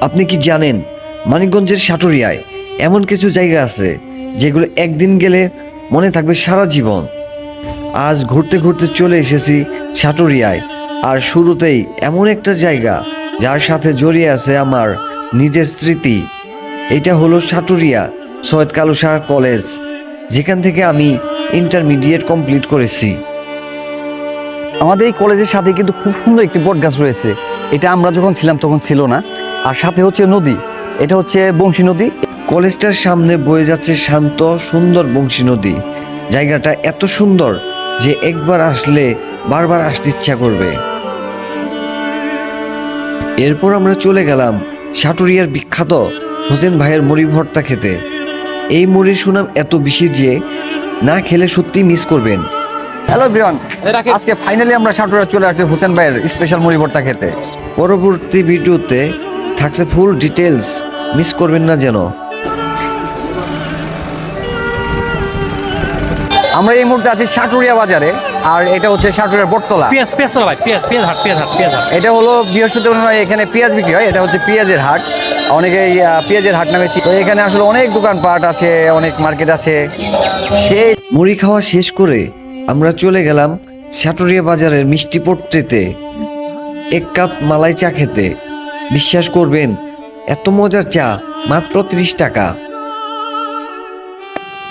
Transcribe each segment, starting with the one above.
আপনি কি জানেন মানিকগঞ্জের সাটুরিয়ায় এমন কিছু জায়গা আছে যেগুলো একদিন গেলে মনে থাকবে সারা জীবন। আজ ঘুরতে ঘুরতে চলে এসেছি সাটুরিয়ায়, আর শুরুতেই এমন একটা জায়গা যার সাথে জড়িয়ে আছে আমার নিজের স্মৃতি। এটা হলো সাটুরিয়া সৈয়দ কালু শাহ কলেজ, যেখান থেকে আমি ইন্টারমিডিয়েট কমপ্লিট করেছি। আমাদের এই কলেজের সাথে কিন্তু খুব সুন্দর একটি বট গাছ রয়েছে। এটা আমরা যখন ছিলাম তখন ছিল না। আর সাথে হচ্ছে নদী, এটা হচ্ছে বংশী নদী। কলেজটার সামনে বয়ে যাচ্ছে শান্ত সুন্দর বংশী নদী। জায়গাটা এত সুন্দর যে একবার আসলে বারবার আসতে ইচ্ছা করবে। এরপর আমরা চলে গেলাম সাটুরিয়ার বিখ্যাত হোসেন ভাইয়ের মুড়ি ভর্তা খেতে। এই মুড়ির সুনাম এত বেশি যে না খেলে সত্যি মিস করবেন। হ্যালো ব্রিয়ন, আজকে ফাইনালি আমরা সাটুরিয়া চলে আসছি হোসেন ভাইয়ের স্পেশাল মুড়ি ভর্তা খেতে। পরবর্তী ভিডিওতে থাকছে ফুল ডিটেলস, মিস করবেন না যেন। আমরা এই মুহূর্তে আছি সাটুরিয়া বাজারে, আর এটা হচ্ছে সাটুরিয়ার বটতলা। এটা হলো বৃহস্পতিবার এখানে পেঁয়াজ বিক্রি হয়। এটা হচ্ছে পেঁয়াজের হাট, অনেকেই পেঁয়াজের হাট নামে। তো এখানে আসলে অনেক দোকানপাট আছে, অনেক মার্কেট আছে। সেই মুড়ি খাওয়া শেষ করে আমরা চলে গেলাম সাটুরিয়া বাজারের মিষ্টি পট্টিতে এক কাপ মালাই চা খেতে। বিশ্বাস করবেন, এত মজার চা মাত্র 30 টাকা।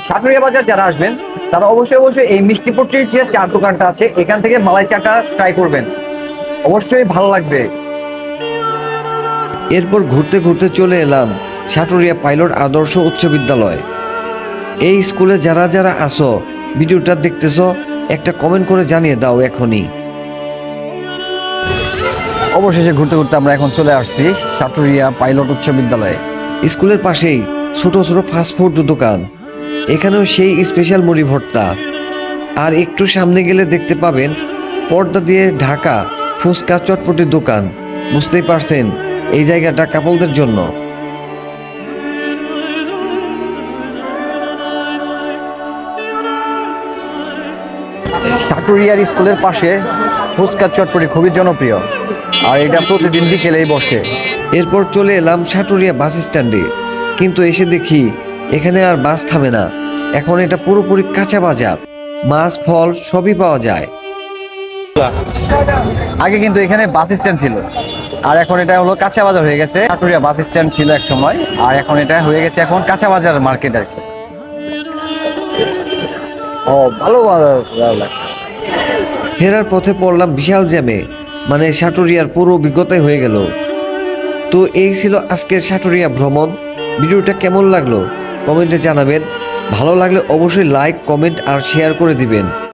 সাটুরিয়া বাজার যারা আসবেন তারা অবশ্যই এই মিষ্টিপট্টির যে চার দোকানটা আছে এখান থেকে মালাই চাটা ট্রাই করবেন, অবশ্যই ভালো লাগবে। এরপর ঘুরতে ঘুরতে চলে এলাম সাটুরিয়া পাইলট আদর্শ উচ্চ বিদ্যালয়। এই স্কুলে যারা যারা আসো, ভিডিওটা দেখতেছো, একটা কমেন্ট করে জানিয়ে দাও এখনই। অবশেষে ঘুরতে ঘুরতে আমরা এখন চলে আসছি সাটুরিয়া পাইলট উচ্চ বিদ্যালয়ে। স্কুলের পাশেই ছোট ছোট ফাস্টফুড দোকান, এখানেও সেই স্পেশাল মুড়ি ভর্তা। আর একটু সামনে গেলে দেখতে পাবেন পর্দা দিয়ে ঢাকা ফুচকা চটপটির দোকান। বুঝতেই পারছেন এই জায়গাটা কাপলদের জন্য। সাটুরিয়ার স্কুলের পাশে ফুচকা চটপটি খুবই জনপ্রিয়, আর এটা প্রতিদিন বিকেলেই বসে। এরপর চলে এলাম সাটুরিয়া বাস স্ট্যান্ডে, কিন্তু এসে দেখি এখানে আর বাস থামে না। এখন এটা পুরোপুরি কাঁচা বাজার, মাছ ফল সবই পাওয়া যায়। আগে কিন্তু এখানে বাস স্ট্যান্ড ছিল, আর এখন এটা হলো কাঁচা বাজার হয়ে গেছে। সাটুরিয়া বাস স্ট্যান্ড ছিল এক সময়, আর এখন এটা হয়ে গেছে এখন কাঁচা বাজার মার্কেট আর কি। ও ভালো লাগছে। ফেরার পথে পড়লাম বিশাল জ্যামে, মানে সাটুরিয়ার পুরো অভিজ্ঞতাই হয়ে গেল। তো এই ছিল আজকের সাটুরিয়া ভ্রমণ। ভিডিওটা কেমন লাগলো কমেন্টে জানাবেন। ভালো লাগলে অবশ্যই লাইক, কমেন্ট আর শেয়ার করে দিবেন।